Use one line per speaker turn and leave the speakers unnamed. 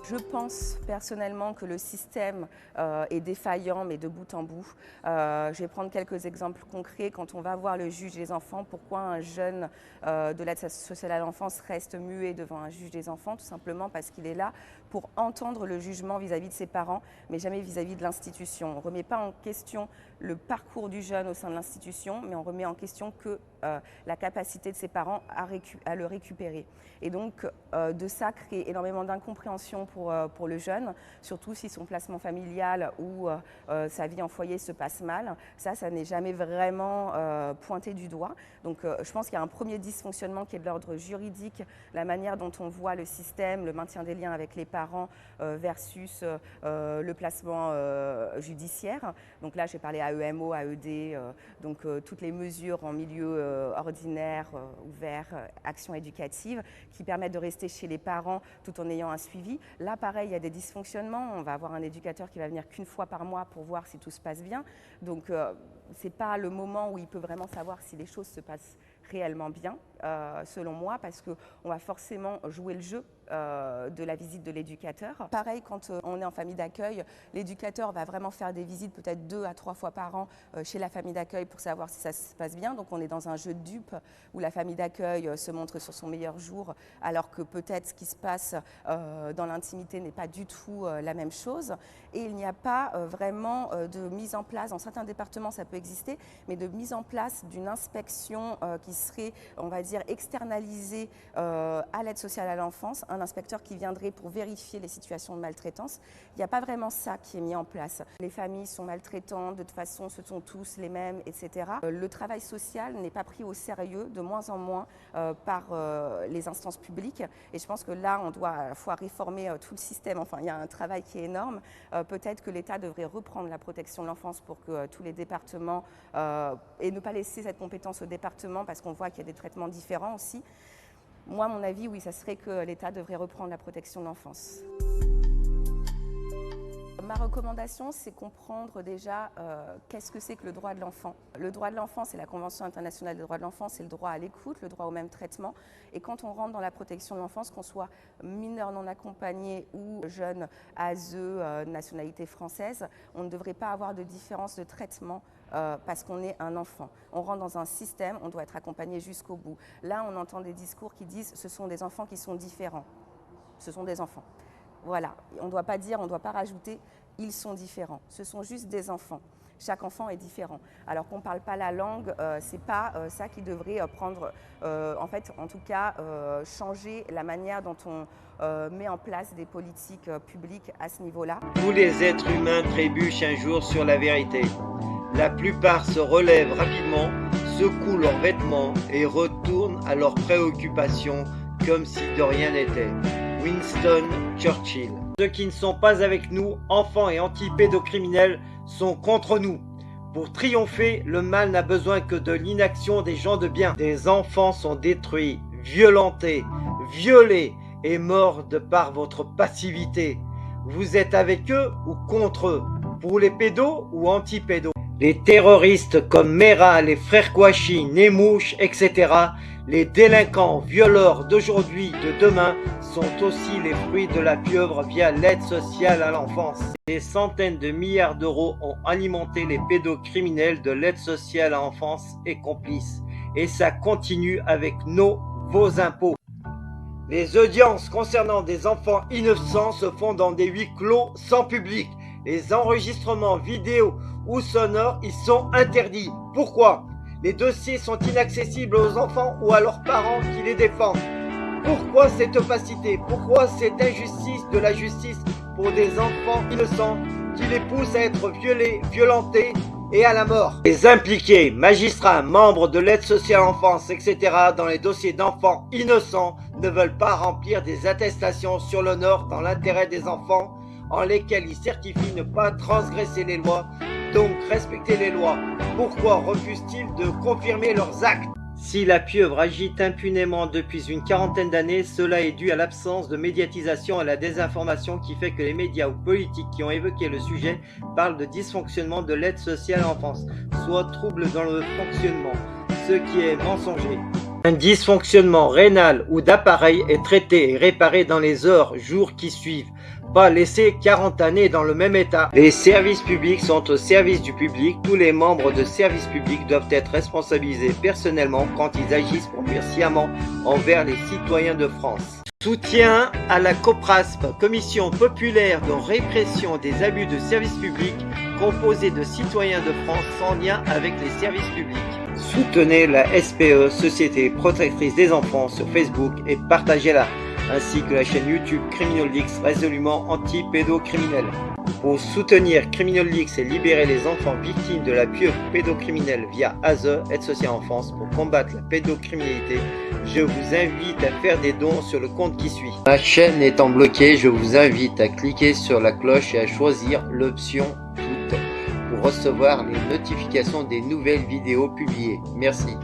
Je pense personnellement que le système est défaillant, mais de bout en bout. Je vais prendre quelques exemples concrets. Quand on va voir le juge des enfants, pourquoi un jeune de l'aide sociale à l'enfance reste muet devant un juge des enfants? Tout simplement parce qu'il est là pour entendre le jugement vis-à-vis de ses parents, mais jamais vis-à-vis de l'institution. On ne remet pas en question le parcours du jeune au sein de l'institution, mais on remet en question que la capacité de ses parents à le récupérer. Et donc, de ça crée énormément d'incompréhension pour le jeune, surtout si son placement familial ou sa vie en foyer se passe mal. Ça n'est jamais vraiment pointé du doigt. Donc, je pense qu'il y a un premier dysfonctionnement qui est de l'ordre juridique, la manière dont on voit le système, le maintien des liens avec les parents versus le placement judiciaire. Donc là, j'ai parlé AEMO, AED, donc toutes les mesures en milieu ordinaire, ouvert, action éducative, qui permettent de rester chez les parents tout en ayant un suivi. Là, pareil, il y a des dysfonctionnements. On va avoir un éducateur qui va venir qu'une fois par mois pour voir si tout se passe bien. Donc, ce n'est pas le moment où il peut vraiment savoir si les choses se passent réellement bien, selon moi, parce qu'on va forcément jouer le jeu de la visite de l'éducateur. Pareil, quand on est en famille d'accueil, l'éducateur va vraiment faire des visites peut-être 2 à 3 fois par an chez la famille d'accueil pour savoir si ça se passe bien. Donc on est dans un jeu de dupes où la famille d'accueil se montre sur son meilleur jour, alors que peut-être ce qui se passe dans l'intimité n'est pas du tout la même chose. Et il n'y a pas vraiment de mise en place, dans certains départements ça peut exister, mais de mise en place d'une inspection qui serait, on va dire, externalisée à l'aide sociale à l'enfance, un inspecteur qui viendrait pour vérifier les situations de maltraitance. Il n'y a pas vraiment ça qui est mis en place. Les familles sont maltraitantes, de toute façon ce sont tous les mêmes, etc. Le travail social n'est pas pris au sérieux, de moins en moins, par les instances publiques. Et je pense que là, on doit à la fois réformer tout le système. Enfin, il y a un travail qui est énorme. Peut-être que l'État devrait reprendre la protection de l'enfance pour que tous les départements, et ne pas laisser cette compétence aux départements, parce qu'on voit qu'il y a des traitements différents aussi. Moi, mon avis, oui, ça serait que l'État devrait reprendre la protection de l'enfance. Ma recommandation, c'est comprendre déjà qu'est-ce que c'est que le droit de l'enfant. Le droit de l'enfant, c'est la Convention internationale des droits de l'enfant, c'est le droit à l'écoute, le droit au même traitement. Et quand on rentre dans la protection de l'enfance, qu'on soit mineur non accompagné ou jeune ASE, nationalité française, on ne devrait pas avoir de différence de traitement parce qu'on est un enfant. On rentre dans un système, on doit être accompagné jusqu'au bout. Là, on entend des discours qui disent « ce sont des enfants qui sont différents ». Ce sont des enfants. Voilà, on ne doit pas dire, on ne doit pas rajouter « ils sont différents ». Ce sont juste des enfants. Chaque enfant est différent. Alors qu'on ne parle pas la langue, ce n'est pas ça qui devrait prendre, en fait, en tout cas, changer la manière dont on met en place des politiques publiques à ce niveau-là.
Tous les êtres humains trébuchent un jour sur la vérité. La plupart se relèvent rapidement, secouent leurs vêtements et retournent à leurs préoccupations comme si de rien n'était. Winston Churchill. Ceux qui ne sont pas avec nous, enfants et anti-pédocriminels, sont contre nous. Pour triompher, le mal n'a besoin que de l'inaction des gens de bien. Des enfants sont détruits, violentés, violés et morts de par votre passivité. Vous êtes avec eux ou contre eux? Pour les pédos ou anti-pédos? Les terroristes comme Mera, les frères Kouachi, Nemouche, etc., les délinquants violeurs d'aujourd'hui, de demain, sont aussi les fruits de la pieuvre via l'aide sociale à l'enfance. Des centaines de milliards d'euros ont alimenté les pédocriminels de l'aide sociale à l'enfance et complices. Et ça continue avec vos impôts. Les audiences concernant des enfants innocents se font dans des huis clos sans public. Les enregistrements vidéo ou sonores y sont interdits. Pourquoi? Les dossiers sont inaccessibles aux enfants ou à leurs parents qui les défendent. Pourquoi cette opacité? Pourquoi cette injustice de la justice pour des enfants innocents qui les pousse à être violés, violentés et à la mort? Les impliqués, magistrats, membres de l'aide sociale à l'enfance, etc. dans les dossiers d'enfants innocents ne veulent pas remplir des attestations sur l'honneur dans l'intérêt des enfants en lesquels ils certifient ne pas transgresser les lois, donc respecter les lois. Pourquoi refusent-ils de confirmer leurs actes? Si la pieuvre agite impunément depuis une quarantaine d'années, cela est dû à l'absence de médiatisation et à la désinformation qui fait que les médias ou politiques qui ont évoqué le sujet parlent de dysfonctionnement de l'aide sociale à l'enfance, soit trouble dans le fonctionnement, ce qui est mensonger. Un dysfonctionnement rénal ou d'appareil est traité et réparé dans les heures, jours qui suivent. Pas laisser 40 années dans le même état. Les services publics sont au service du public. Tous les membres de services publics doivent être responsabilisés personnellement quand ils agissent pour nuire sciemment envers les citoyens de France. Soutien à la COPRASP, Commission populaire de répression des abus de services publics, composée de citoyens de France sans lien avec les services publics. Soutenez la SPE, Société protectrice des enfants, sur Facebook et partagez-la, ainsi que la chaîne YouTube Criminal-Lix, résolument anti-pédocriminel. Pour soutenir Criminal-Lix et libérer les enfants victimes de la pieuvre pédocriminelle via ASE, Aide sociale en France, pour combattre la pédocriminalité, je vous invite à faire des dons sur le compte qui suit. Ma chaîne étant bloquée, je vous invite à cliquer sur la cloche et à choisir l'option toutes pour recevoir les notifications des nouvelles vidéos publiées. Merci.